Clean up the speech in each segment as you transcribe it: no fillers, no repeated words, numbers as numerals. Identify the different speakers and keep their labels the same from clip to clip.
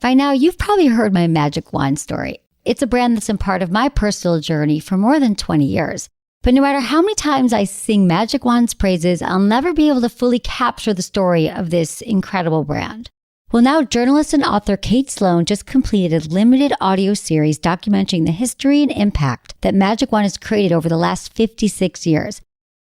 Speaker 1: By now, you've probably heard my magic wand story. It's a brand that's been part of my personal journey for more than 20 years. But no matter how many times I sing Magic Wand's praises, I'll never be able to fully capture the story of this incredible brand. Well, now journalist and author Kate Sloan just completed a limited audio series documenting the history and impact that Magic Wand has created over the last 56 years.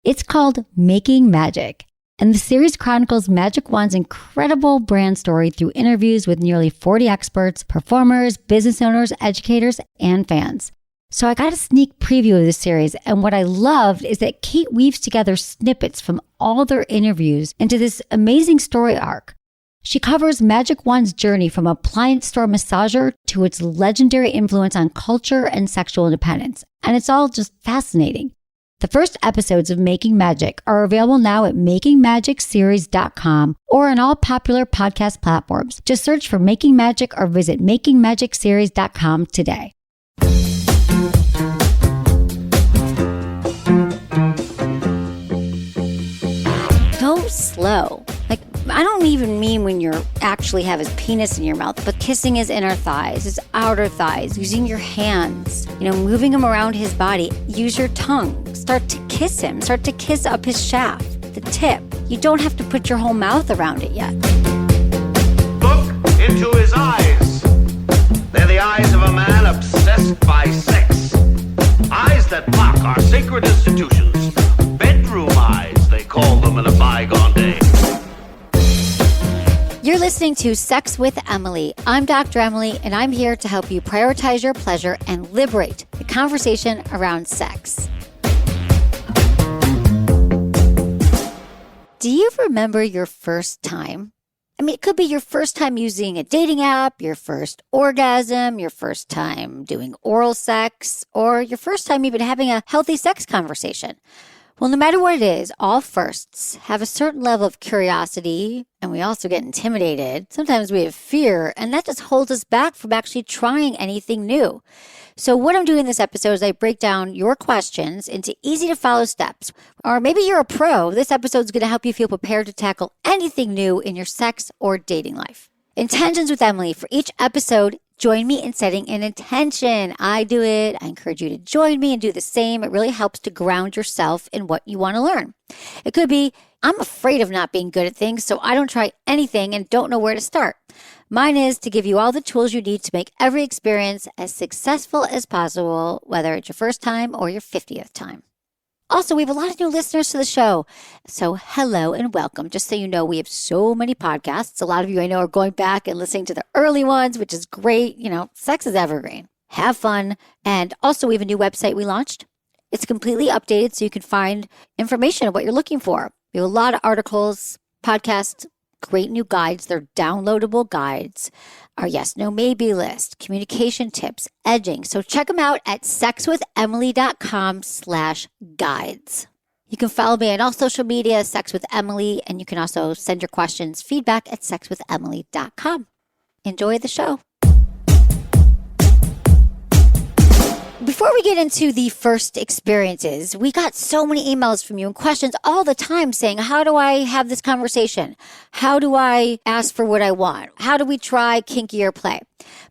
Speaker 1: It's called Making Magic. And the series chronicles Magic Wand's incredible brand story through interviews with nearly 40 experts, performers, business owners, educators, and fans. So I got a sneak preview of this series, and what I loved is that Kate weaves together snippets from all their interviews into this amazing story arc. She covers Magic Wand's journey from appliance store massager to its legendary influence on culture and sexual independence, and it's all just fascinating. The first episodes of Making Magic are available now at makingmagicseries.com or on all popular podcast platforms. Just search for Making Magic or visit makingmagicseries.com today. Go slow. I don't even mean when you actually have his penis in your mouth, but kissing his inner thighs, his outer thighs, using your hands, moving him around his body. Use your tongue. Start to kiss him. Start to kiss up his shaft, the tip. You don't have to put your whole mouth around it yet.
Speaker 2: Look into his eyes. They're the eyes of a man obsessed by sex. Eyes that mock our sacred institutions. Bedroom eyes, they call them in a bygone day.
Speaker 1: You're listening to Sex with Emily. I'm Dr. Emily, and I'm here to help you prioritize your pleasure and liberate the conversation around sex. Do you remember your first time? It could be your first time using a dating app, your first orgasm, your first time doing oral sex, or your first time even having a healthy sex conversation. Well, no matter what it is, all firsts have a certain level of curiosity, and we also get intimidated. Sometimes we have fear, and that just holds us back from actually trying anything new. So what I'm doing in this episode is I break down your questions into easy-to-follow steps. Or maybe you're a pro. This episode is going to help you feel prepared to tackle anything new in your sex or dating life. Intentions with Emily. For each episode, join me in setting an intention. I do it. I encourage you to join me and do the same. It really helps to ground yourself in what you want to learn. It could be, I'm afraid of not being good at things, so I don't try anything and don't know where to start. Mine is to give you all the tools you need to make every experience as successful as possible, whether it's your first time or your 50th time. Also, we have a lot of new listeners to the show. So hello and welcome. Just so you know, we have so many podcasts. A lot of you I know are going back and listening to the early ones, which is great. Sex is evergreen. Have fun. And also, we have a new website we launched. It's completely updated so you can find information of what you're looking for. We have a lot of articles, podcasts, great new guides. They're downloadable guides. Our yes, no, maybe list, communication tips, edging. So check them out at sexwithemily.com/guides. You can follow me on all social media, Sex with Emily, and you can also send your questions, feedback at sexwithemily.com. Enjoy the show. Before we get into the first experiences, we got so many emails from you and questions all the time saying, how do I have this conversation? How do I ask for what I want? How do we try kinkier play?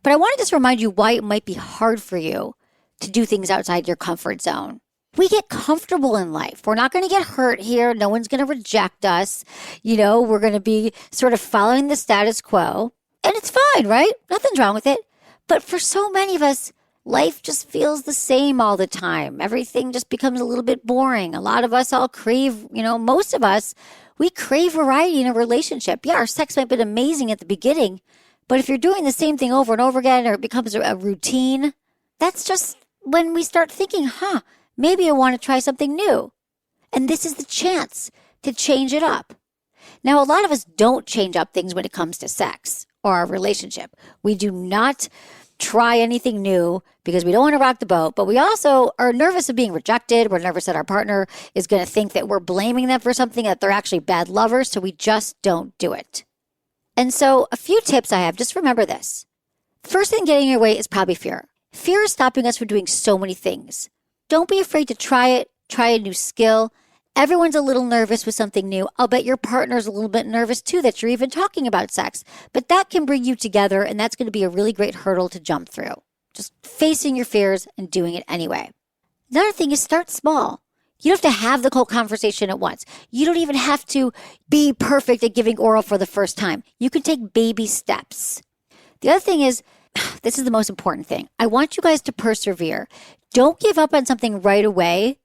Speaker 1: But I want to just remind you why it might be hard for you to do things outside your comfort zone. We get comfortable in life. We're not going to get hurt here. No one's going to reject us. We're going to be sort of following the status quo. And it's fine, right? Nothing's wrong with it. But for so many of us, life just feels the same all the time. Everything just becomes a little bit boring. A lot of us all crave, most of us, we crave variety in a relationship. Yeah, our sex might have been amazing at the beginning, but if you're doing the same thing over and over again or it becomes a routine, that's just when we start thinking, maybe I want to try something new. And this is the chance to change it up. Now, a lot of us don't change up things when it comes to sex or our relationship. We do not try anything new because we don't want to rock the boat, but we also are nervous of being rejected. We're nervous that our partner is going to think that we're blaming them for something, that they're actually bad lovers, so we just don't do it. And so a few tips I have, just remember this. First thing getting in your way is probably fear. Fear is stopping us from doing so many things. Don't be afraid to try it, try a new skill, Everyone's a little nervous with something new. I'll bet your partner's a little bit nervous too that you're even talking about sex. But that can bring you together, and that's going to be a really great hurdle to jump through. Just facing your fears and doing it anyway. Another thing is start small. You don't have to have the whole conversation at once. You don't even have to be perfect at giving oral for the first time. You can take baby steps. The other thing is, this is the most important thing. I want you guys to persevere. Don't give up on something right away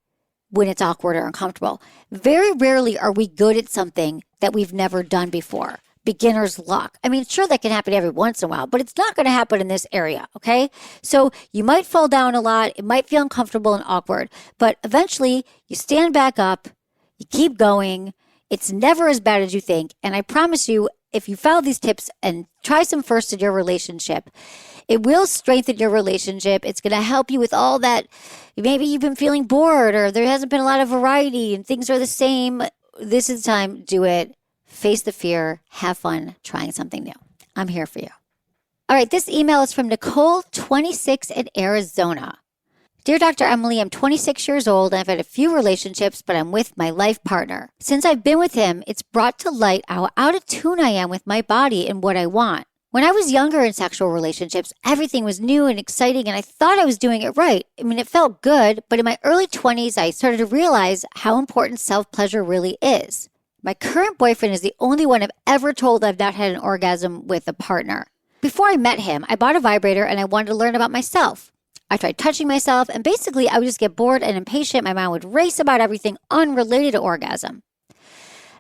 Speaker 1: when it's awkward or uncomfortable. Very rarely are we good at something that we've never done before. Beginner's luck. I mean, sure, that can happen every once in a while, but it's not going to happen in this area, okay? So you might fall down a lot. It might feel uncomfortable and awkward, but eventually you stand back up, you keep going. It's never as bad as you think. And I promise you, if you follow these tips and try some first in your relationship, it will strengthen your relationship. It's going to help you with all that. Maybe you've been feeling bored or there hasn't been a lot of variety and things are the same. This is the time. Do it. Face the fear. Have fun trying something new. I'm here for you. All right. This email is from Nicole, 26 in Arizona. Dear Dr. Emily, I'm 26 years old and I've had a few relationships, but I'm with my life partner. Since I've been with him, it's brought to light how out of tune I am with my body and what I want. When I was younger in sexual relationships, everything was new and exciting and I thought I was doing it right. I mean, it felt good, but in my early 20s, I started to realize how important self-pleasure really is. My current boyfriend is the only one I've ever told I've not had an orgasm with a partner. Before I met him, I bought a vibrator and I wanted to learn about myself. I tried touching myself and basically I would just get bored and impatient. My mind would race about everything unrelated to orgasm.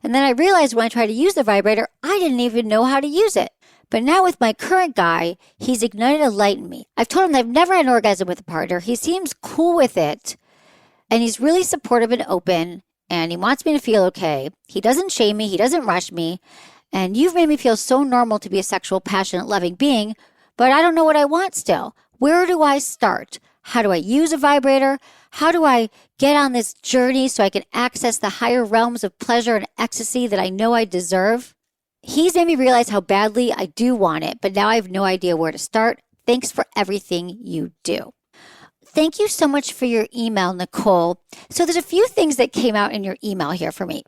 Speaker 1: And then I realized when I tried to use the vibrator, I didn't even know how to use it. But now with my current guy, he's ignited a light in me. I've told him that I've never had an orgasm with a partner. He seems cool with it and he's really supportive and open and he wants me to feel okay. He doesn't shame me. He doesn't rush me. And you've made me feel so normal to be a sexual, passionate, loving being, but I don't know what I want still. Where do I start? How do I use a vibrator? How do I get on this journey so I can access the higher realms of pleasure and ecstasy that I know I deserve? He's made me realize how badly I do want it, but now I have no idea where to start. Thanks for everything you do. Thank you so much for your email, Nicole. So there's a few things that came out in your email here for me.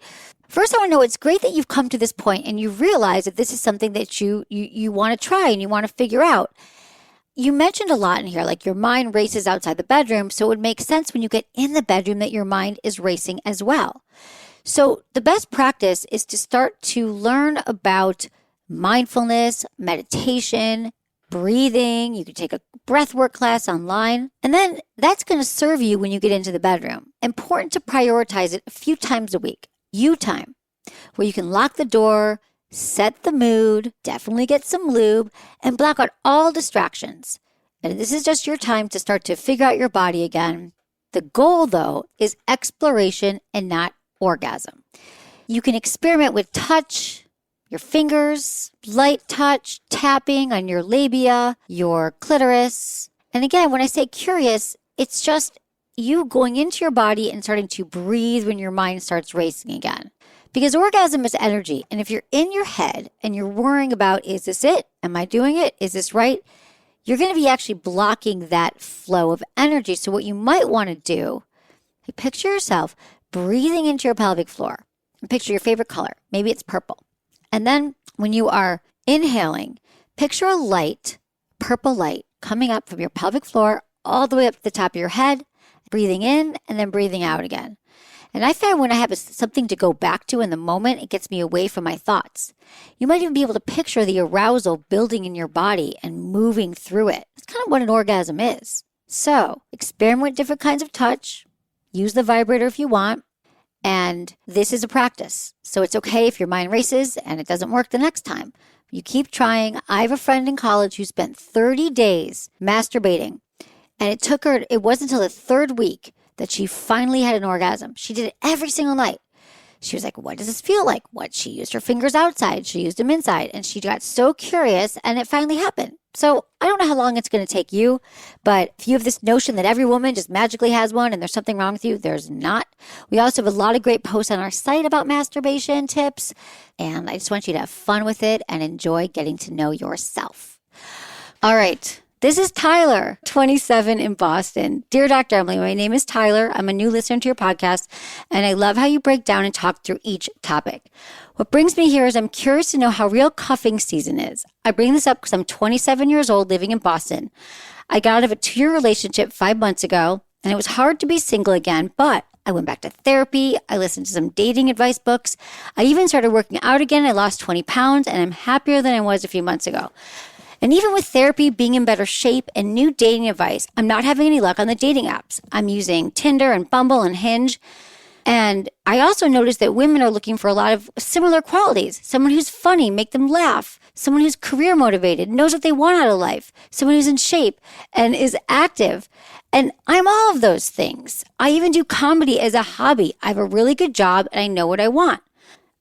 Speaker 1: First, I want to know it's great that you've come to this point and you realize that this is something that you want to try and you want to figure out. You mentioned a lot in here, like your mind races outside the bedroom, so it would make sense when you get in the bedroom that your mind is racing as well. So the best practice is to start to learn about mindfulness, meditation, breathing. You can take a breathwork class online, and then that's going to serve you when you get into the bedroom. Important to prioritize it a few times a week. You time, where you can lock the door, set the mood, definitely get some lube, and block out all distractions. And this is just your time to start to figure out your body again. The goal, though, is exploration and not orgasm. You can experiment with touch, your fingers, light touch, tapping on your labia, your clitoris. And again, when I say curious, it's just you going into your body and starting to breathe when your mind starts racing again. Because orgasm is energy. And if you're in your head and you're worrying about, is this it? Am I doing it? Is this right? You're going to be actually blocking that flow of energy. So what you might want to do, picture yourself breathing into your pelvic floor and picture your favorite color. Maybe it's purple. And then when you are inhaling, picture a light, purple light coming up from your pelvic floor all the way up to the top of your head, breathing in and then breathing out again. And I find when I have something to go back to in the moment, it gets me away from my thoughts. You might even be able to picture the arousal building in your body and moving through it. It's kind of what an orgasm is. So experiment with different kinds of touch. Use the vibrator if you want. And this is a practice. So it's okay if your mind races and it doesn't work the next time. You keep trying. I have a friend in college who spent 30 days masturbating. And it wasn't until the third week that she finally had an orgasm. She did it every single night. She was like, what does this feel like? She used her fingers outside. She used them inside. And she got so curious and it finally happened. So I don't know how long it's going to take you, but if you have this notion that every woman just magically has one and there's something wrong with you, there's not. We also have a lot of great posts on our site about masturbation tips. And I just want you to have fun with it and enjoy getting to know yourself. All right. This is Tyler, 27 in Boston. Dear Dr. Emily, my name is Tyler. I'm a new listener to your podcast, and I love how you break down and talk through each topic. What brings me here is I'm curious to know how real cuffing season is. I bring this up because I'm 27 years old living in Boston. I got out of a 2-year relationship 5 months ago, and it was hard to be single again, but I went back to therapy. I listened to some dating advice books. I even started working out again. I lost 20 pounds, and I'm happier than I was a few months ago. And even with therapy, being in better shape, and new dating advice, I'm not having any luck on the dating apps. I'm using Tinder and Bumble and Hinge. And I also noticed that women are looking for a lot of similar qualities. Someone who's funny, make them laugh. Someone who's career motivated, knows what they want out of life. Someone who's in shape and is active. And I'm all of those things. I even do comedy as a hobby. I have a really good job and I know what I want.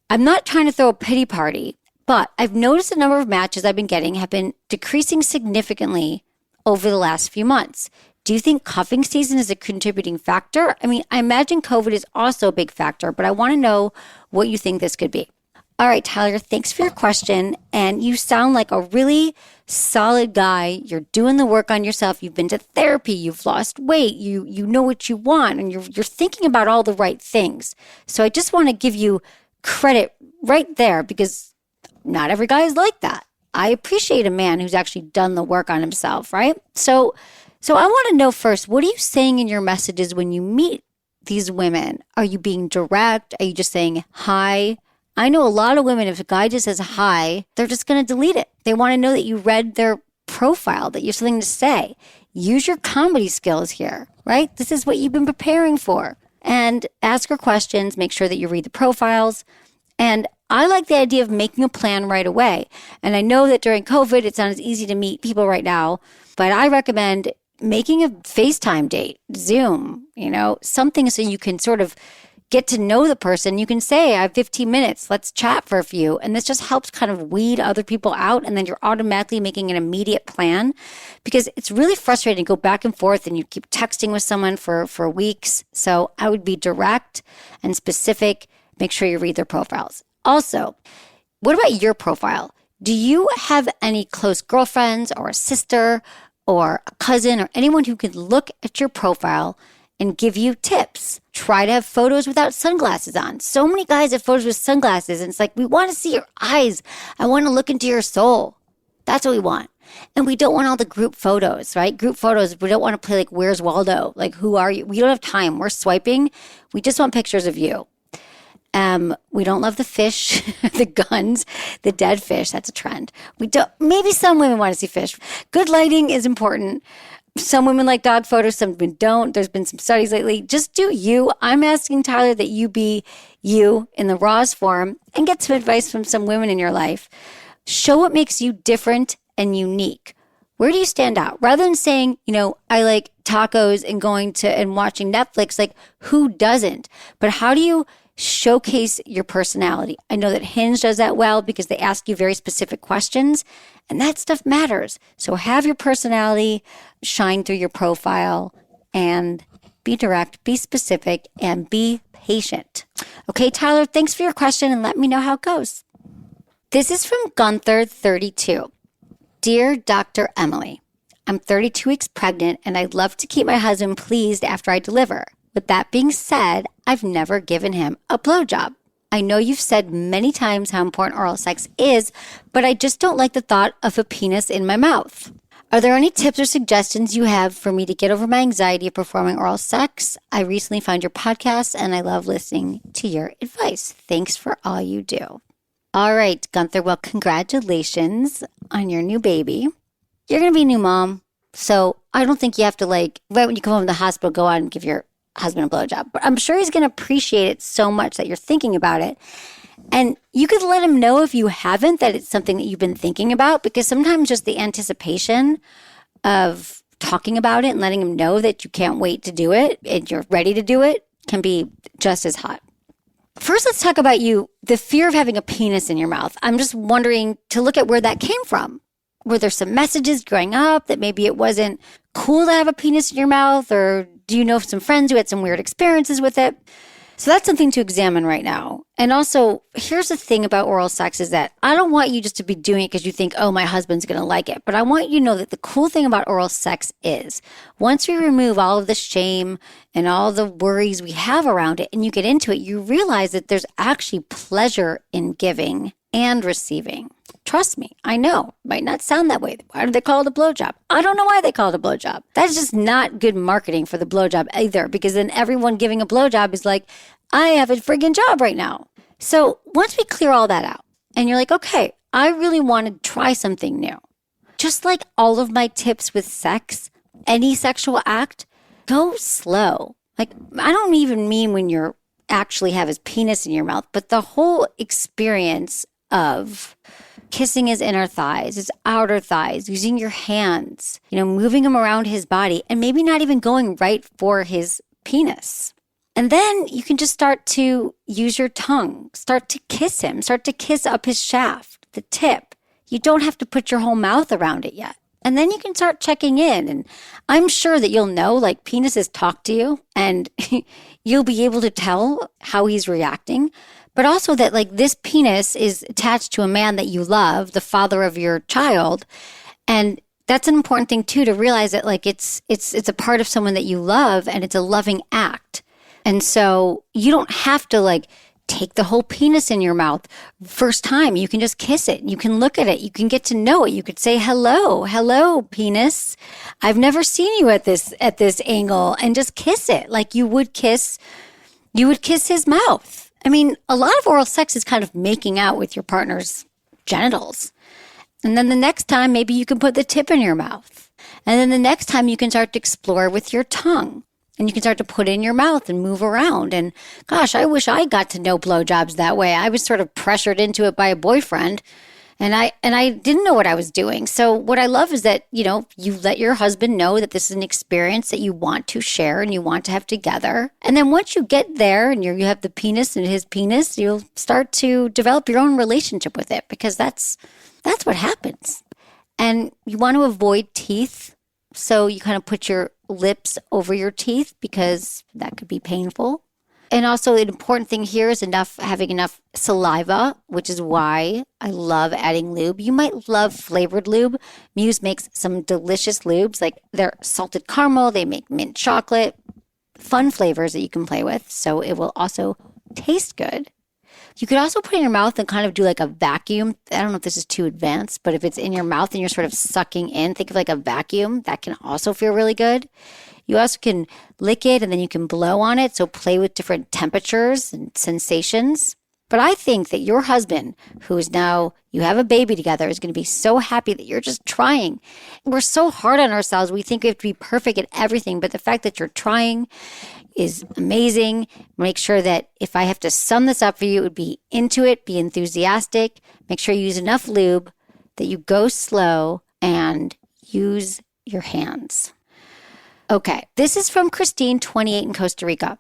Speaker 1: I'm not trying to throw a pity party, but I've noticed the number of matches I've been getting have been decreasing significantly over the last few months. Do you think cuffing season is a contributing factor? I mean, I imagine COVID is also a big factor, but I want to know what you think this could be. All right, Tyler, thanks for your question. And you sound like a really solid guy. You're doing the work on yourself. You've been to therapy. You've lost weight. You know what you want, and you're thinking about all the right things. So I just want to give you credit right there because not every guy is like that. I appreciate a man who's actually done the work on himself, right? So I want to know first, what are you saying in your messages when you meet these women? Are you being direct? Are you just saying hi? I know a lot of women, if a guy just says hi, they're just going to delete it. They want to know that you read their profile, that you have something to say. Use your comedy skills here, right? This is what you've been preparing for. And ask her questions, make sure that you read the profiles. And I like the idea of making a plan right away. And I know that during COVID, it's not as easy to meet people right now, but I recommend making a FaceTime date, Zoom, something so you can sort of get to know the person. You can say, I have 15 minutes, let's chat for a few. And this just helps kind of weed other people out. And then you're automatically making an immediate plan because it's really frustrating to go back and forth and you keep texting with someone for weeks. So I would be direct and specific. Make sure you read their profiles. Also, what about your profile? Do you have any close girlfriends or a sister or a cousin or anyone who can look at your profile and give you tips? Try to have photos without sunglasses on. So many guys have photos with sunglasses, and it's like, we want to see your eyes. I want to look into your soul. That's what we want. And we don't want all the group photos, right? Group photos, we don't want to play like, where's Waldo? Like, who are you? We don't have time. We're swiping. We just want pictures of you. We don't love the fish, the guns, the dead fish. That's a trend. Maybe some women want to see fish. Good lighting is important. Some women like dog photos, some women don't. There's been some studies lately. Just do you. I'm asking Tyler that you be you in the rawest form and get some advice from some women in your life. Show what makes you different and unique. Where do you stand out? Rather than saying, I like tacos and going to and watching Netflix, like who doesn't? But how do you showcase your personality? I know that Hinge does that well because they ask you very specific questions and that stuff matters. So have your personality shine through your profile and be direct, be specific, and be patient. Okay, Tyler, thanks for your question and let me know how it goes. This is from Gunther, 32. Dear Dr. Emily, I'm 32 weeks pregnant and I'd love to keep my husband pleased after I deliver. With that being said, I've never given him a blowjob. I know you've said many times how important oral sex is, but I just don't like the thought of a penis in my mouth. Are there any tips or suggestions you have for me to get over my anxiety of performing oral sex? I recently found your podcast and I love listening to your advice. Thanks for all you do. All right, Gunther. Well, congratulations on your new baby. You're going to be a new mom. So I don't think you have to right when you come home from the hospital, go out and give your husband a blowjob. But I'm sure he's going to appreciate it so much that you're thinking about it. And you could let him know if you haven't that it's something that you've been thinking about, because sometimes just the anticipation of talking about it and letting him know that you can't wait to do it and you're ready to do it can be just as hot. First, let's talk about the fear of having a penis in your mouth. I'm just wondering to look at where that came from. Were there some messages growing up that maybe it wasn't cool to have a penis in your mouth? Or do you know some friends who had some weird experiences with it? So that's something to examine right now. And also, here's the thing about oral sex is that I don't want you just to be doing it because you think, oh, my husband's going to like it. But I want you to know that the cool thing about oral sex is once we remove all of the shame and all the worries we have around it and you get into it, you realize that there's actually pleasure in giving and receiving. Trust me, I know. It might not sound that way. Why do they call it a blowjob? I don't know why they call it a blowjob. That's just not good marketing for the blowjob either, because then everyone giving a blowjob is like, I have a friggin' job right now. So once we clear all that out and you're like, okay, I really want to try something new. Just like all of my tips with sex, any sexual act, go slow. Like, I don't even mean when you're actually have his penis in your mouth, but the whole experience of kissing his inner thighs, his outer thighs, using your hands, moving him around his body, and maybe not even going right for his penis. And then you can just start to use your tongue, start to kiss him, start to kiss up his shaft, the tip. You don't have to put your whole mouth around it yet. And then you can start checking in. And I'm sure that you'll know, like, penises talk to you and you'll be able to tell how he's reacting. But also that, like, this penis is attached to a man that you love, the father of your child. And that's an important thing, too, to realize that, like, it's a part of someone that you love and it's a loving act. And so you don't have to, like, take the whole penis in your mouth first time. You can just kiss it. You can look at it. You can get to know it. You could say, hello, penis. I've never seen you at this angle, and just kiss it like you would kiss his mouth. I mean, a lot of oral sex is kind of making out with your partner's genitals. And then the next time, maybe you can put the tip in your mouth. And then the next time you can start to explore with your tongue. And you can start to put it in your mouth and move around. And gosh, I wish I got to know blowjobs that way. I was sort of pressured into it by a boyfriend. And I didn't know what I was doing. So what I love is that, you let your husband know that this is an experience that you want to share and you want to have together. And then once you get there and you have the penis and his penis, you'll start to develop your own relationship with it, because that's what happens. And you want to avoid teeth. So you kind of put your lips over your teeth because that could be painful. And also an important thing here is having enough saliva, which is why I love adding lube. You might love flavored lube. Muse makes some delicious lubes, like they're salted caramel, they make mint chocolate, fun flavors that you can play with. So it will also taste good. You could also put it in your mouth and kind of do like a vacuum. I don't know if this is too advanced, but if it's in your mouth and you're sort of sucking in, think of like a vacuum. That can also feel really good. You also can lick it and then you can blow on it. So play with different temperatures and sensations. But I think that your husband, who is now, you have a baby together, is going to be so happy that you're just trying. We're so hard on ourselves. We think we have to be perfect at everything. But the fact that you're trying is amazing. Make sure that if I have to sum this up for you, it would be into it, be enthusiastic. Make sure you use enough lube, that you go slow, and use your hands. Okay, this is from Christine, 28 in Costa Rica.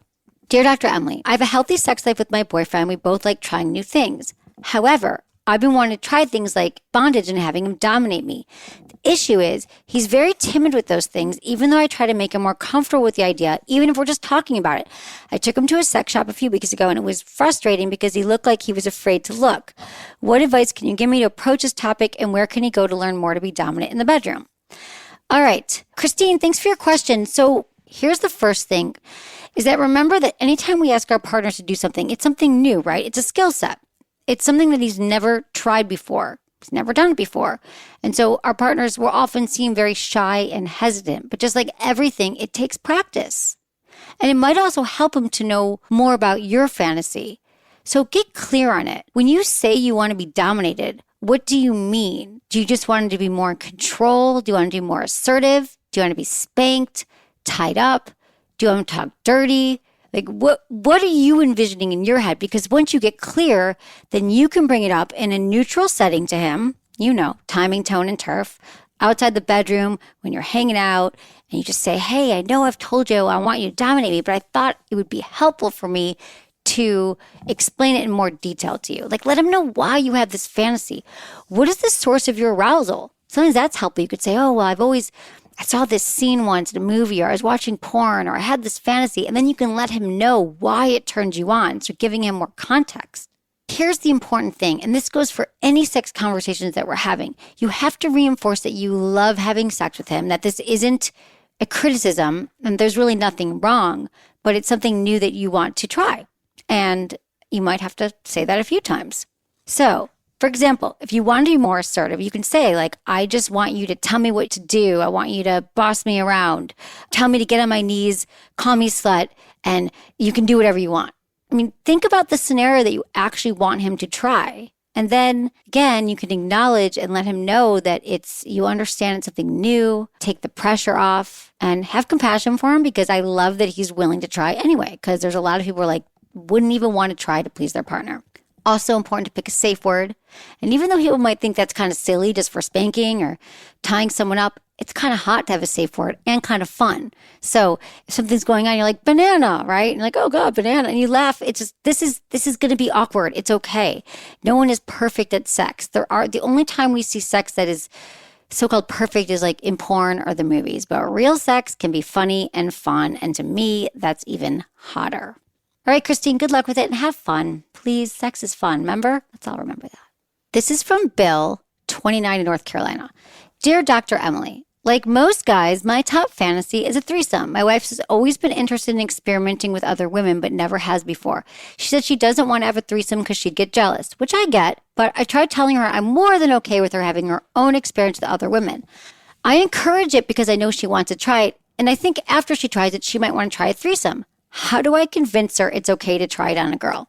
Speaker 1: Dear Dr. Emily, I have a healthy sex life with my boyfriend. We both like trying new things. However, I've been wanting to try things like bondage and having him dominate me. The issue is he's very timid with those things, even though I try to make him more comfortable with the idea, even if we're just talking about it. I took him to a sex shop a few weeks ago, and it was frustrating because he looked like he was afraid to look. What advice can you give me to approach this topic, and where can he go to learn more to be dominant in the bedroom? All right, Christine, thanks for your question. So here's the first thing, is that remember that anytime we ask our partners to do something, it's something new, right? It's a skill set. It's something that he's never tried before. He's never done it before. And so our partners will often seem very shy and hesitant. But just like everything, it takes practice. And it might also help him to know more about your fantasy. So get clear on it. When you say you want to be dominated, what do you mean? Do you just want him to be more in control? Do you want him to be more assertive? Do you want to be spanked, tied up? Do you want him to talk dirty? Like, what are you envisioning in your head? Because once you get clear, then you can bring it up in a neutral setting to him, timing, tone, and turf, outside the bedroom when you're hanging out, and you just say, hey, I know I've told you I want you to dominate me, but I thought it would be helpful for me to explain it in more detail to you. Like, let him know why you have this fantasy. What is the source of your arousal? Sometimes that's helpful. You could say, oh, well, I saw this scene once in a movie, or I was watching porn, or I had this fantasy, and then you can let him know why it turned you on. So giving him more context. Here's the important thing, and this goes for any sex conversations that we're having. You have to reinforce that you love having sex with him, that this isn't a criticism, and there's really nothing wrong, but it's something new that you want to try. And you might have to say that a few times. So, for example, if you want to be more assertive, you can say, like, I just want you to tell me what to do. I want you to boss me around. Tell me to get on my knees, call me slut, and you can do whatever you want. I mean, think about the scenario that you actually want him to try. And then again, you can acknowledge and let him know that you understand it's something new, take the pressure off, and have compassion for him, because I love that he's willing to try anyway, because there's a lot of people who are like, wouldn't even want to try to please their partner. Also important to pick a safe word. And even though people might think that's kind of silly just for spanking or tying someone up, it's kind of hot to have a safe word and kind of fun. So if something's going on, you're like, banana, right? And you're like, oh God, banana. And you laugh. It's just, this is going to be awkward. It's okay. No one is perfect at sex. The only time we see sex that is so-called perfect is like in porn or the movies. But real sex can be funny and fun. And to me, that's even hotter. All right, Christine, good luck with it and have fun. Please, sex is fun. Remember? Let's all remember that. This is from Bill, 29 in North Carolina. Dear Dr. Emily, like most guys, my top fantasy is a threesome. My wife has always been interested in experimenting with other women, but never has before. She said she doesn't want to have a threesome because she'd get jealous, which I get, but I tried telling her I'm more than okay with her having her own experience with other women. I encourage it because I know she wants to try it, and I think after she tries it, she might want to try a threesome. How do I convince her it's okay to try it on a girl?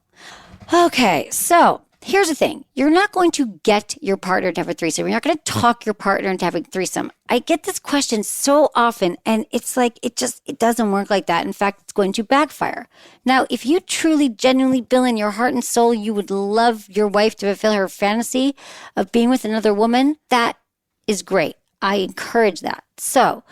Speaker 1: Okay, so here's the thing. You're not going to get your partner to have a threesome. You're not going to talk your partner into having a threesome. I get this question so often, and it's like, it doesn't work like that. In fact, it's going to backfire. Now, if you truly, genuinely, Bill, in your heart and soul, you would love your wife to fulfill her fantasy of being with another woman, that is great. I encourage that. So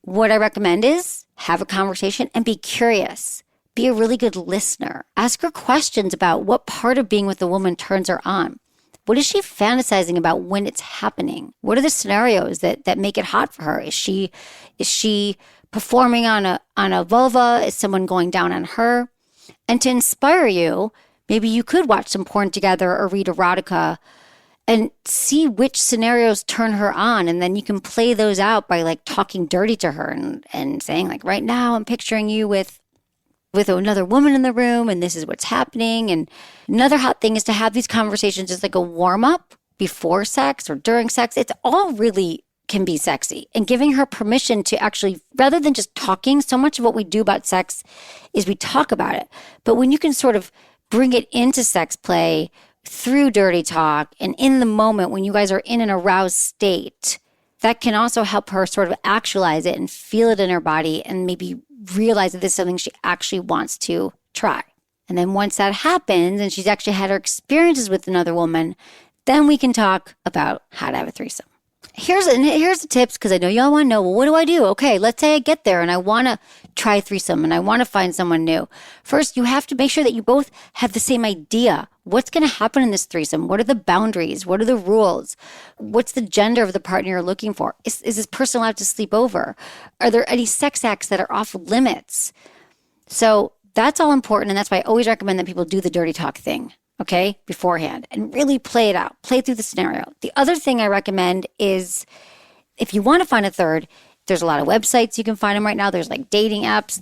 Speaker 1: what I recommend is have a conversation and be curious. Be a really good listener. Ask her questions about what part of being with a woman turns her on. What is she fantasizing about when it's happening? What are the scenarios that make it hot for her? Is she performing on a vulva? Is someone going down on her? And to inspire you, maybe you could watch some porn together or read erotica and see which scenarios turn her on. And then you can play those out by like talking dirty to her and saying like, right now I'm picturing you with another woman in the room and this is what's happening. And another hot thing is to have these conversations as like a warm up before sex or during sex. It's all really can be sexy, and giving her permission to actually, rather than just talking, so much of what we do about sex is we talk about it. But when you can sort of bring it into sex play through dirty talk and in the moment when you guys are in an aroused state, that can also help her sort of actualize it and feel it in her body and maybe realize that this is something she actually wants to try. And then once that happens and she's actually had her experiences with another woman, then we can talk about how to have a threesome. Here's the tips, because I know y'all want to know, well, what do I do? Okay, let's say I get there and I want to try a threesome and I want to find someone new. First, you have to make sure that you both have the same idea. What's going to happen in this threesome? What are the boundaries? What are the rules? What's the gender of the partner you're looking for? Is this person allowed to sleep over? Are there any sex acts that are off limits? So that's all important, and that's why I always recommend that people do the dirty talk thing, okay, beforehand, and really play it out, play through the scenario. The other thing I recommend is if you want to find a third, there's a lot of websites you can find them right now. There's like dating apps,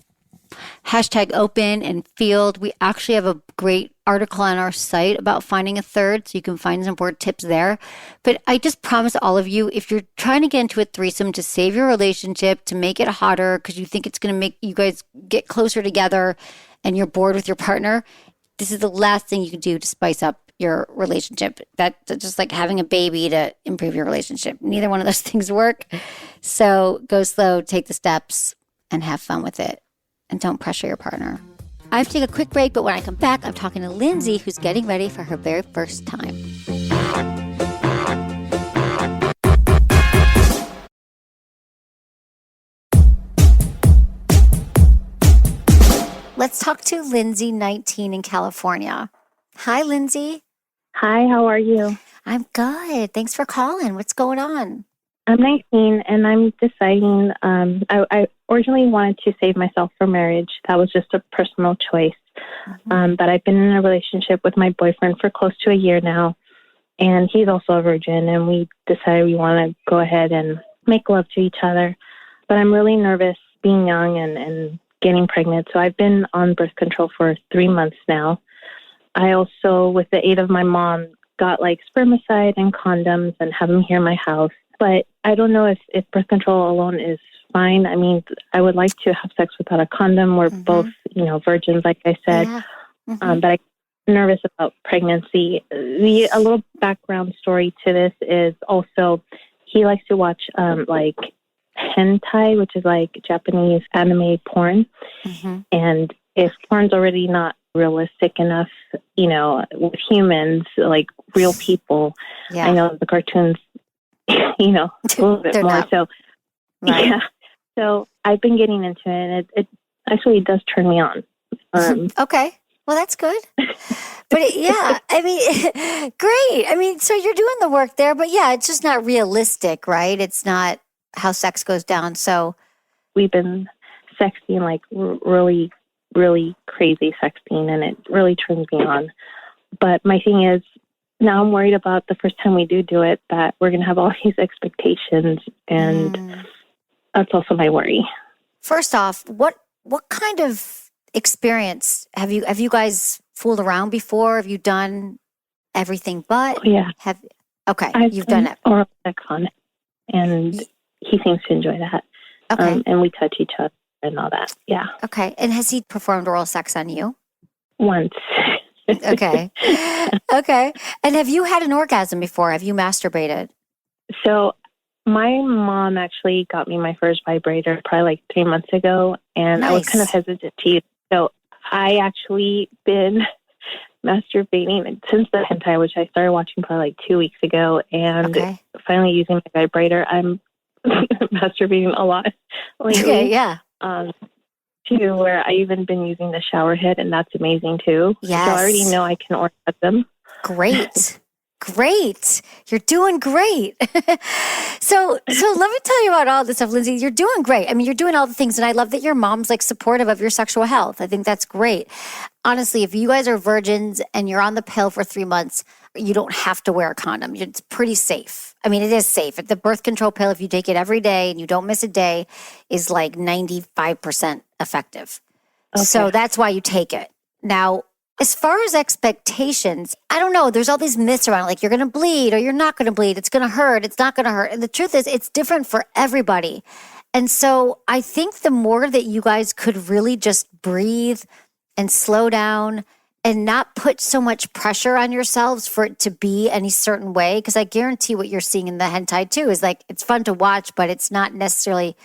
Speaker 1: #open and field. We actually have a great article on our site about finding a third, so you can find some more tips there. But I just promise all of you, if you're trying to get into a threesome to save your relationship, to make it hotter because you think it's going to make you guys get closer together and you're bored with your partner, this is the last thing you can do to spice up your relationship. That's just like having a baby to improve your relationship. Neither one of those things work. So go slow, take the steps, and have fun with it. And don't pressure your partner. I have to take a quick break, but when I come back, I'm talking to Lindsay, who's getting ready for her very first time. Let's talk to Lindsay, 19, in California. Hi, Lindsay.
Speaker 3: Hi, how are you?
Speaker 1: I'm good. Thanks for calling. What's going on?
Speaker 3: I'm 19 and I'm deciding, I originally wanted to save myself for marriage. That was just a personal choice. But I've been in a relationship with my boyfriend for close to a year now, and he's also a virgin, and we decided we want to go ahead and make love to each other. But I'm really nervous being young and getting pregnant. So I've been on birth control for 3 months now. I also, with the aid of my mom, got like spermicide and condoms and have them here in my house. But I don't know if birth control alone is fine. I mean, I would like to have sex without a condom. We're both, virgins, like I said.
Speaker 1: Yeah.
Speaker 3: But I'm nervous about pregnancy. A little background story to this is also he likes to watch like hentai, which is like Japanese anime porn. And if porn's already not realistic enough, with humans, like real people, I know the cartoons, a little bit
Speaker 1: They're
Speaker 3: more.
Speaker 1: not.
Speaker 3: So,
Speaker 1: Right.
Speaker 3: yeah. So I've been getting into it, and it actually does turn me on.
Speaker 1: Okay. Well, that's good. But I mean, great. I mean, so you're doing the work there, but yeah, it's just not realistic, right? It's not how sex goes down. So
Speaker 3: we've been sexting, like really, really crazy sexting, and it really turns me on. But my thing is, now I'm worried about the first time we do it, that we're going to have all these expectations, and that's also my worry.
Speaker 1: First off, what kind of experience have you guys fooled around before? Have you done everything but?
Speaker 3: Yeah.
Speaker 1: You've done it.
Speaker 3: Oral sex on it, and he seems to enjoy that.
Speaker 1: Okay.
Speaker 3: And we touch each other and all that. Yeah.
Speaker 1: Okay. And has he performed oral sex on you?
Speaker 3: Once.
Speaker 1: Okay. Okay. And have you had an orgasm before? Have you masturbated?
Speaker 3: So my mom actually got me my first vibrator probably like 3 months ago, and I was kind of hesitant to use. So I actually been masturbating since the hentai, which I started watching probably like 2 weeks ago, and finally using my vibrator. I'm masturbating a lot lately.
Speaker 1: Okay, yeah.
Speaker 3: To where I even been using the shower head, and that's amazing too.
Speaker 1: Yes.
Speaker 3: So I already know I can orgasm.
Speaker 1: Great. Great. You're doing great. So let me tell you about all this stuff, Lindsay. You're doing great. I mean, you're doing all the things, and I love that your mom's like supportive of your sexual health. I think that's great. Honestly, if you guys are virgins and you're on the pill for 3 months, you don't have to wear a condom. It's pretty safe. I mean, it is safe. The birth control pill, if you take it every day and you don't miss a day, is like 95% effective. Okay. So that's why you take it. Now, as far as expectations, I don't know. There's all these myths around, like you're going to bleed or you're not going to bleed. It's going to hurt. It's not going to hurt. And the truth is, it's different for everybody. And so I think the more that you guys could really just breathe and slow down and not put so much pressure on yourselves for it to be any certain way, because I guarantee what you're seeing in the hentai too is like, it's fun to watch, but it's not necessarily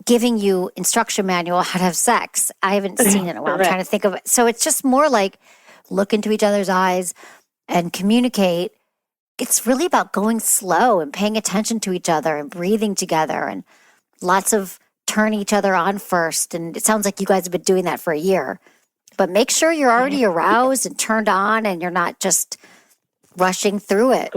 Speaker 1: giving you instruction manual how to have sex. I haven't seen it in a while. I'm trying to think of it. So it's just more like look into each other's eyes and communicate. It's really about going slow and paying attention to each other and breathing together and lots of turning each other on first. And it sounds like you guys have been doing that for a year. But make sure you're already aroused and turned on and you're not just rushing through it.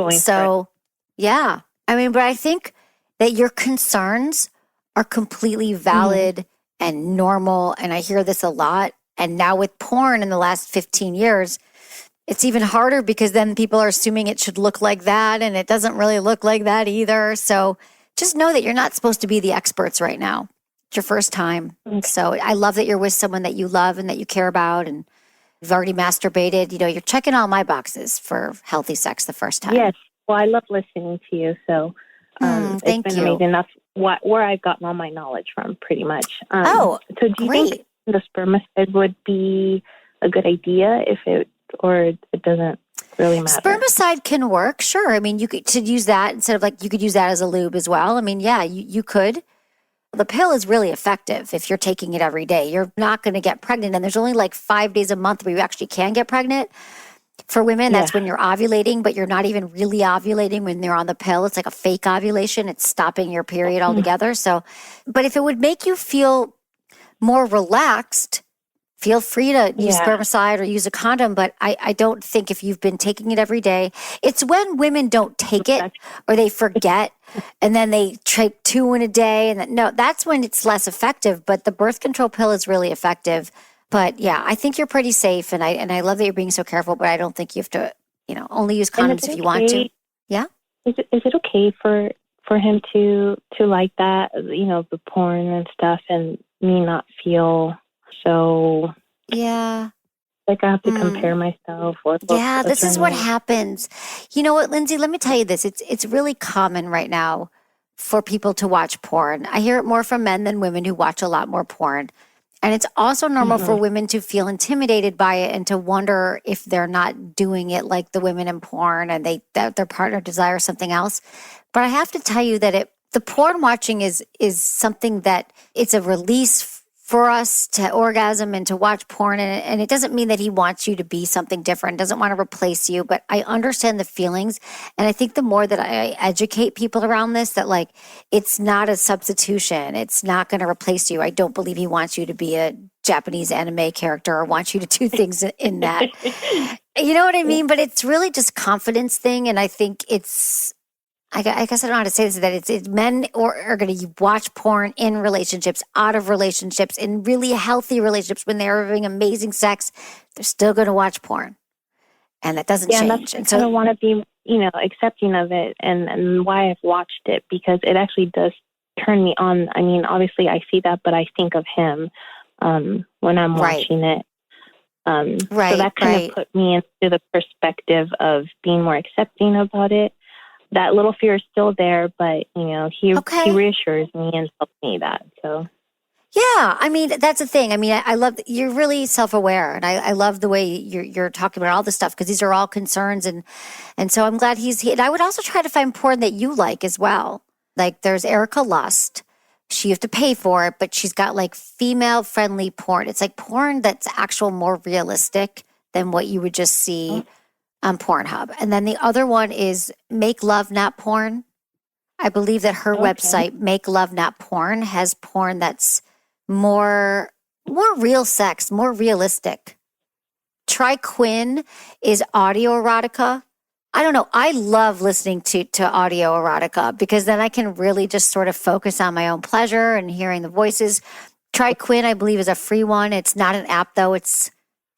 Speaker 1: Yeah. I mean, but I think that your concerns are completely valid and normal. And I hear this a lot. And now with porn in the last 15 years, it's even harder because then people are assuming it should look like that. And it doesn't really look like that either. So just know that you're not supposed to be the experts right now. It's your first time. Okay. So I love that you're with someone that you love and that you care about. And you've already masturbated. You know, you're checking all my boxes for healthy sex the first time.
Speaker 3: Yes. Well, I love listening to you. So
Speaker 1: thank
Speaker 3: it's
Speaker 1: you.
Speaker 3: been amazing. That's where I've gotten all my knowledge from, pretty much.
Speaker 1: So
Speaker 3: do you think the spermicide would be a good idea or it doesn't really matter?
Speaker 1: Spermicide can work, sure. I mean, you could use that instead of like, you could use that as a lube as well. I mean, yeah, you could. The pill is really effective if you're taking it every day. You're not going to get pregnant. And there's only like 5 days a month where you actually can get pregnant. For women, that's when you're ovulating, but you're not even really ovulating when they're on the pill. It's like a fake ovulation. It's stopping your period altogether. So, but if it would make you feel more relaxed, Feel free to use spermicide or use a condom, but I don't think if you've been taking it every day, it's when women don't take it or they forget and then they take 2 in a day. And that's when it's less effective, but the birth control pill is really effective. But yeah, I think you're pretty safe. And I love that you're being so careful, but I don't think you have to, only use condoms if you want to. Yeah.
Speaker 3: Is it okay for him to like that, the porn and stuff, and me not feel so like I have to compare myself or
Speaker 1: this is what happens. You know what, Lindsay, let me tell you this. It's really common right now for people to watch porn. I hear it more from men than women who watch a lot more porn. And it's also normal for women to feel intimidated by it and to wonder if they're not doing it like the women in porn and that their partner desires something else. But I have to tell you that the porn watching is something that it's a release for us to orgasm and to watch porn. And it doesn't mean that he wants you to be something different, doesn't want to replace you. But I understand the feelings. And I think the more that I educate people around this, that like, it's not a substitution. It's not going to replace you. I don't believe he wants you to be a Japanese anime character or wants you to do things in that. You know what I mean? But it's really just confidence thing. And I think I guess I don't know how to say this, that it's men are going to watch porn in relationships, out of relationships, in really healthy relationships when they're having amazing sex. They're still going to watch porn. And that doesn't change.
Speaker 3: And so I want to be, accepting of it and why I've watched it, because it actually does turn me on. I mean, obviously I see that, but I think of him when I'm watching it. So that kind of put me into the perspective of being more accepting about it. That little fear is still there, but, he reassures me and tells me that. So,
Speaker 1: yeah, I mean, that's the thing. I mean, I love that you're really self-aware, and I love the way you're talking about all this stuff, because these are all concerns. And so I'm glad he's here. And I would also try to find porn that you like as well. Like there's Erica Lust. You have to pay for it, but she's got like female-friendly porn. It's like porn that's more realistic than what you would just see on Pornhub. And then the other one is Make Love Not Porn. I believe that her website, Make Love Not Porn, has porn that's more real sex, more realistic. Try Quinn is audio erotica. I don't know. I love listening to audio erotica because then I can really just sort of focus on my own pleasure and hearing the voices. Try Quinn, I believe, is a free one. It's not an app, though. It's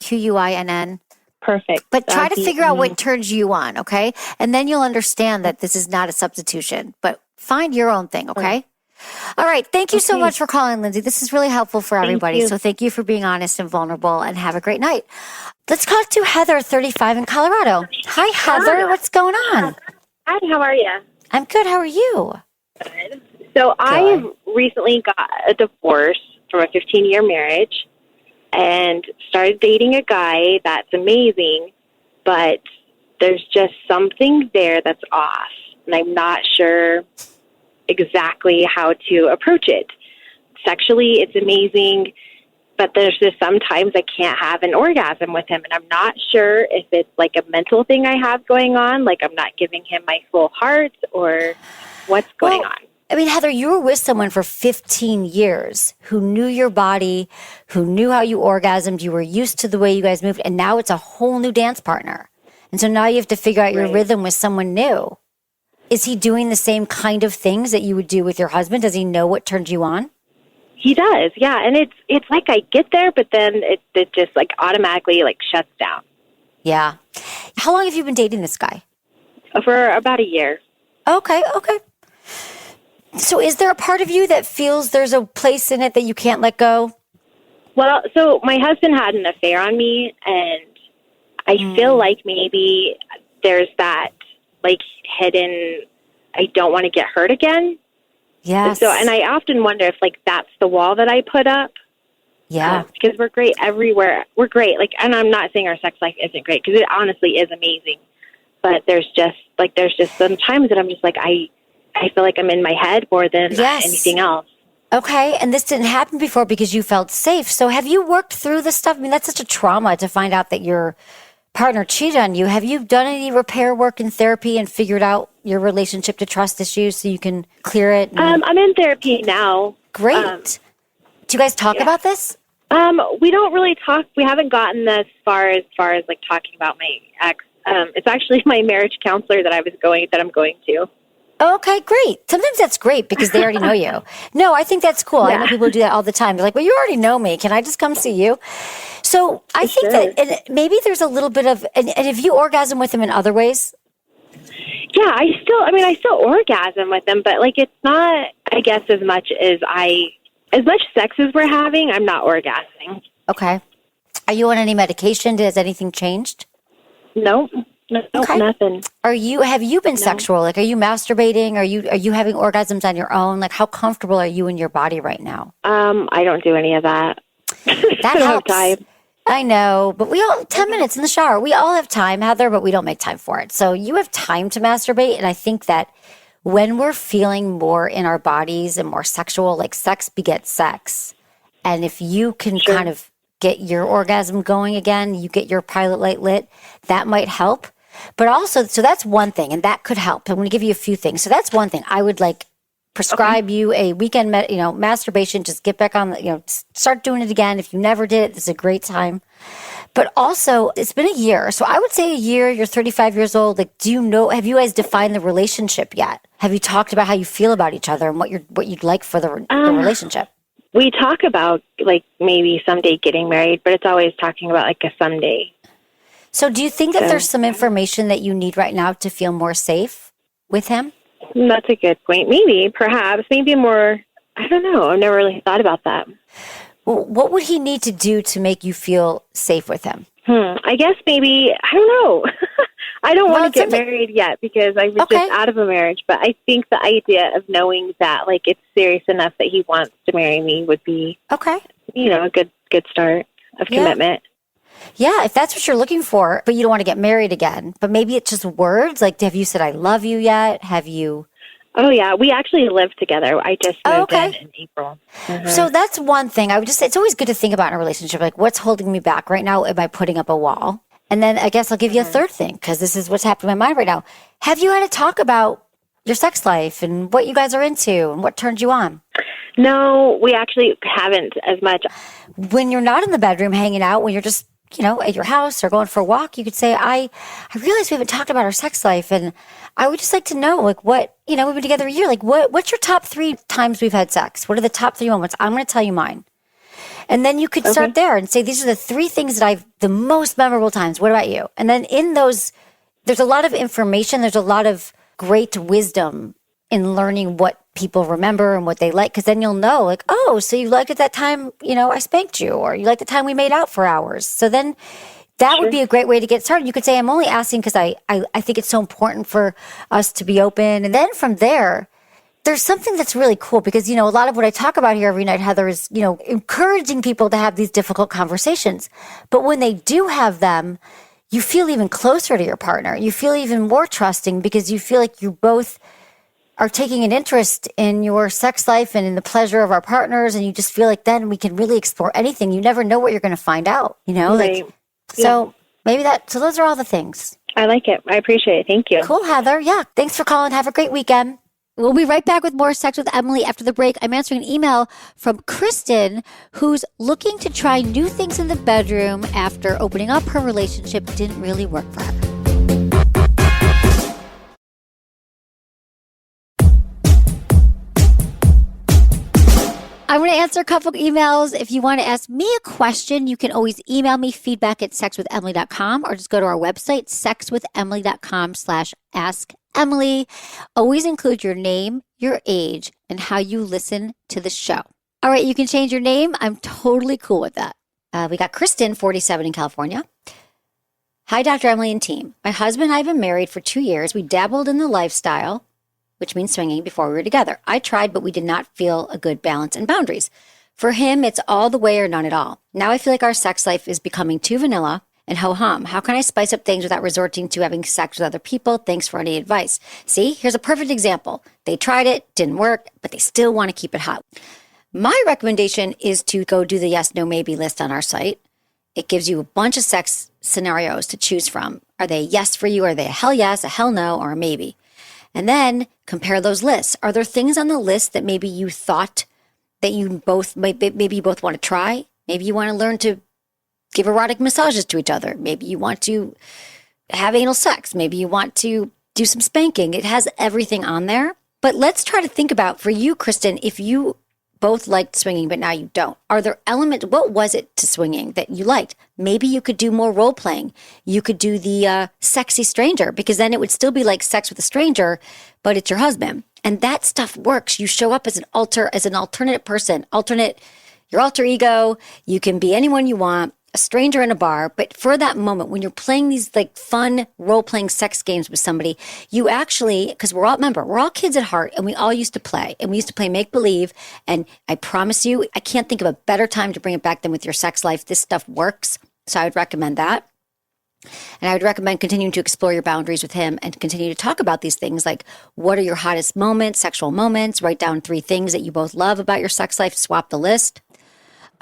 Speaker 1: Quinn.
Speaker 3: Perfect.
Speaker 1: But try to figure out what turns you on, okay? And then you'll understand that this is not a substitution. But find your own thing, okay? All right. Thank you so much for calling, Lindsay. This is really helpful for everybody. So thank you for being honest and vulnerable, and have a great night. Let's talk to Heather, 35 in Colorado. Hi, Heather. What's going on?
Speaker 4: Hi, how are you?
Speaker 1: I'm good. How are you?
Speaker 4: Good. So I recently got a divorce from a 15-year marriage and started dating a guy that's amazing, but there's just something there that's off, and I'm not sure exactly how to approach it. Sexually, it's amazing, but there's just sometimes I can't have an orgasm with him, and I'm not sure if it's like a mental thing I have going on, like I'm not giving him my full heart, or what's going on.
Speaker 1: I mean, Heather, you were with someone for 15 years who knew your body, who knew how you orgasmed, you were used to the way you guys moved, and now it's a whole new dance partner. And so now you have to figure out your rhythm with someone new. Is he doing the same kind of things that you would do with your husband? Does he know what turns you on?
Speaker 4: He does, yeah. And it's like I get there, but then it just like automatically like shuts down.
Speaker 1: Yeah. How long have you been dating this guy?
Speaker 4: For about a year.
Speaker 1: Okay. So is there a part of you that feels there's a place in it that you can't let go?
Speaker 4: Well, so my husband had an affair on me, and I feel like maybe there's that like hidden, I don't want to get hurt again.
Speaker 1: Yes.
Speaker 4: So, and I often wonder if like that's the wall that I put up.
Speaker 1: Yeah.
Speaker 4: Because we're great everywhere. We're great. Like, and I'm not saying our sex life isn't great, because it honestly is amazing. But there's just some times that I'm just like, I feel like I'm in my head more than anything else.
Speaker 1: Okay, and this didn't happen before because you felt safe. So have you worked through this stuff? I mean, that's such a trauma to find out that your partner cheated on you. Have you done any repair work in therapy and figured out your relationship to trust issues so you can clear it?
Speaker 4: I'm in therapy now.
Speaker 1: Great. Do you guys talk about this?
Speaker 4: We don't really talk. We haven't gotten as far as like talking about my ex. It's actually my marriage counselor that I'm going to.
Speaker 1: Okay, great. Sometimes that's great because they already know you. No, I think that's cool. I know people do that all the time. They're like, well, you already know me. Can I just come see you? So I think that and maybe there's a little bit of, and if you orgasm with them in other ways?
Speaker 4: Yeah, I still orgasm with them, but like it's not, I guess, as much sex as we're having, I'm not orgasming.
Speaker 1: Okay. Are you on any medication? Has anything changed?
Speaker 4: Nope. No,
Speaker 1: Okay.
Speaker 4: Nothing.
Speaker 1: Have you been sexual? Like, are you masturbating? Are you having orgasms on your own? Like, how comfortable are you in your body right now?
Speaker 4: I don't do any of that.
Speaker 1: That helps. I know, but 10 minutes in the shower. We all have time, Heather, but we don't make time for it. So you have time to masturbate. And I think that when we're feeling more in our bodies and more sexual, like sex begets sex. And if you can kind of get your orgasm going again, you get your pilot light lit, that might help. But also, so that's one thing, and that could help. I'm going to give you a few things. So that's one thing. I would like prescribe you a weekend, masturbation. Just get back on, start doing it again. If you never did it, this is a great time. But also, it's been a year. So I would say a year, you're 35 years old. Like, have you guys defined the relationship yet? Have you talked about how you feel about each other and what you'd like for the relationship?
Speaker 4: We talk about like maybe someday getting married, but it's always talking about like a someday.
Speaker 1: So do you think that there's some information that you need right now to feel more safe with him?
Speaker 4: That's a good point. Perhaps more, I don't know. I've never really thought about that.
Speaker 1: Well, what would he need to do to make you feel safe with him?
Speaker 4: I guess maybe, I don't know. I don't want to get married yet because I was just out of a marriage. But I think the idea of knowing that like it's serious enough that he wants to marry me would be a good start of commitment.
Speaker 1: Yeah, if that's what you're looking for, but you don't want to get married again. But maybe it's just words. Like, have you said I love you yet? Have you?
Speaker 4: Oh, yeah. We actually live together. I just moved in April. Mm-hmm.
Speaker 1: So that's one thing. I would just say it's always good to think about in a relationship. Like, what's holding me back right now? Am I putting up a wall? And then I guess I'll give you a third thing because this is what's happening in my mind right now. Have you had to talk about your sex life and what you guys are into and what turns you on?
Speaker 4: No, we actually haven't as much.
Speaker 1: When you're not in the bedroom hanging out, when you're just at your house or going for a walk, you could say, I realize we haven't talked about our sex life. And I would just like to know, like, what, we've been together a year. Like, what's your top 3 times we've had sex? What are the top 3 moments? I'm going to tell you mine. And then you could start there and say, these are the 3 things that the most memorable times. What about you? And then in those, there's a lot of information. There's a lot of great wisdom in learning what people remember and what they like, because then you'll know, like, oh, so you liked it that time, I spanked you, or you liked the time we made out for hours. So then that would be a great way to get started. You could say, I'm only asking because I think it's so important for us to be open. And then from there, there's something that's really cool because, a lot of what I talk about here every night, Heather, is, encouraging people to have these difficult conversations. But when they do have them, you feel even closer to your partner. You feel even more trusting because you feel like you both are taking an interest in your sex life and in the pleasure of our partners. And you just feel like then we can really explore anything. You never know what you're going to find out,
Speaker 4: Right.
Speaker 1: So maybe so those are all the things.
Speaker 4: I like it. I appreciate it. Thank you.
Speaker 1: Cool, Heather. Yeah. Thanks for calling. Have a great weekend. We'll be right back with more Sex with Emily after the break. I'm answering an email from Kristen, who's looking to try new things in the bedroom after opening up her relationship didn't really work for her. I'm going to answer a couple of emails. If you want to ask me a question, you can always email me feedback@sexwithemily.com or just go to our website, sexwithemily.com/assemily. Always include your name, your age, and how you listen to the show. All right, you can change your name. I'm totally cool with that. We got Kristen, 47 in California. Hi, Dr. Emily and team. My husband and I have been married for 2 years. We dabbled in the lifestyle, which means swinging, before we were together. I tried, but we did not feel a good balance and boundaries. For him, it's all the way or none at all. Now I feel like our sex life is becoming too vanilla and ho-hum. How can I spice up things without resorting to having sex with other people? Thanks for any advice. See, here's a perfect example. They tried it, didn't work, but they still want to keep it hot. My recommendation is to go do the yes, no, maybe list on our site. It gives you a bunch of sex scenarios to choose from. Are they a yes for you? Are they a hell yes, a hell no, or a maybe? And then compare those lists. Are there things on the list that maybe you thought that maybe you both want to try? Maybe you want to learn to give erotic massages to each other. Maybe you want to have anal sex. Maybe you want to do some spanking. It has everything on there. But let's try to think about, for you, Kristen, if you both liked swinging, but now you don't. Are there elements, what was it to swinging that you liked? Maybe you could do more role playing. You could do the sexy stranger, because then it would still be like sex with a stranger, but it's your husband. And that stuff works. You show up as an alternate person, your alter ego. You can be anyone you want, a stranger in a bar. But for that moment, when you're playing these like fun role-playing sex games with somebody, you actually, because we're all kids at heart, and we all used to play. And we used to play make-believe. And I promise you, I can't think of a better time to bring it back than with your sex life. This stuff works. So I would recommend that. And I would recommend continuing to explore your boundaries with him and continue to talk about these things, like what are your hottest moments, sexual moments. Write down 3 things that you both love about your sex life. Swap the list.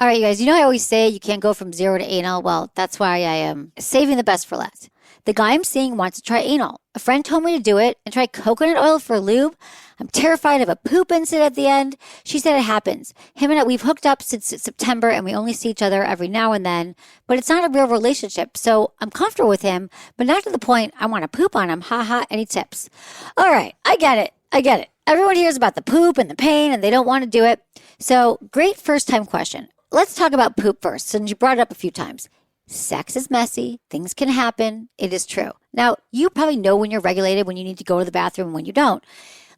Speaker 1: All right, you guys, I always say you can't go from 0 to anal. Well, that's why I am saving the best for last. The guy I'm seeing wants to try anal. A friend told me to do it and try coconut oil for lube. I'm terrified of a poop incident at the end. She said it happens. Him and I, we've hooked up since September, and we only see each other every now and then, but it's not a real relationship. So I'm comfortable with him, but not to the point I want to poop on him. Ha ha, any tips? All right, I get it. Everyone hears about the poop and the pain, and they don't want to do it. So great first time question. Let's talk about poop first, since you brought it up a few times. Sex is messy. Things can happen. It is true. Now, you probably know when you're regulated, when you need to go to the bathroom and when you don't.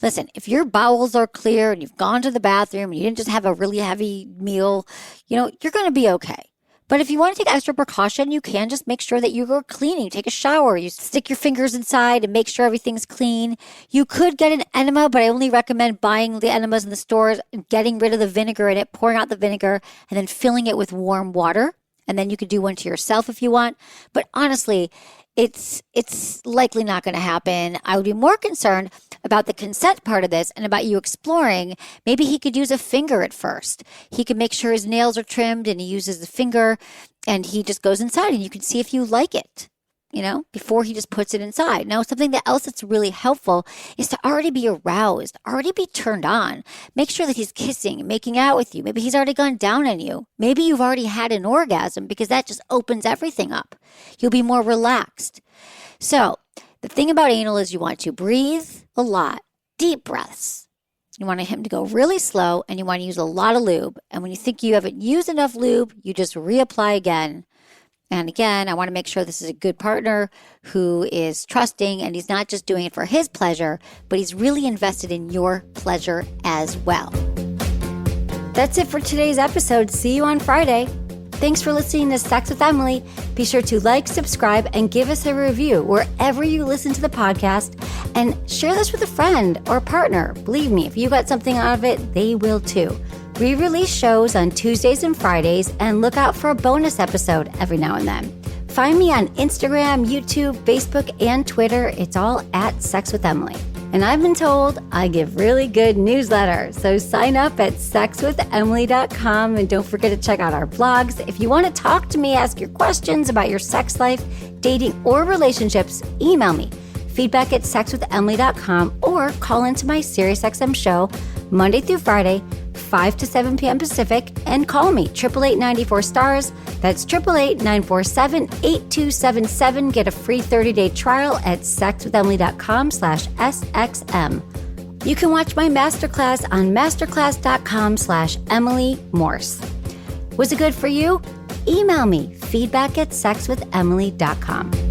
Speaker 1: Listen, if your bowels are clear and you've gone to the bathroom and you didn't just have a really heavy meal, you're going to be okay. But if you want to take extra precaution, you can just make sure that you go cleaning. You take a shower, you stick your fingers inside and make sure everything's clean. You could get an enema, but I only recommend buying the enemas in the stores and getting rid of the vinegar in it, pouring out the vinegar, and then filling it with warm water. And then you could do one to yourself if you want. But honestly, it's likely not going to happen. I would be more concerned about the consent part of this and about you exploring. Maybe he could use a finger at first. He could make sure his nails are trimmed and he uses the finger and he just goes inside and you can see if you like it, before he just puts it inside. Now, something else that's really helpful is to already be aroused, already be turned on. Make sure that he's kissing, making out with you. Maybe he's already gone down on you. Maybe you've already had an orgasm, because that just opens everything up. You'll be more relaxed. So the thing about anal is you want to breathe a lot, deep breaths. You want him to go really slow, and you want to use a lot of lube. And when you think you haven't used enough lube, you just reapply again. And again, I want to make sure this is a good partner who is trusting, and he's not just doing it for his pleasure, but he's really invested in your pleasure as well. That's it for today's episode. See you on Friday. Thanks for listening to Sex with Emily. Be sure to like, subscribe, and give us a review wherever you listen to the podcast. And share this with a friend or partner. Believe me, if you got something out of it, they will too. We release shows on Tuesdays and Fridays, and look out for a bonus episode every now and then. Find me on Instagram, YouTube, Facebook, and Twitter. It's all at Sex with Emily. And I've been told I give really good newsletters. So sign up at sexwithemily.com, and don't forget to check out our blogs. If you want to talk to me, ask your questions about your sex life, dating, or relationships, email me, feedback@sexwithemily.com, or call into my SiriusXM show Monday through Friday, 5 to 7 p.m. Pacific, and call me, 888-94-STARS. That's 888-947-8277. Get a free 30-day trial at sexwithemily.com/SXM. You can watch my masterclass on masterclass.com/Emily Morse. Was it good for you? Email me, feedback@sexwithemily.com.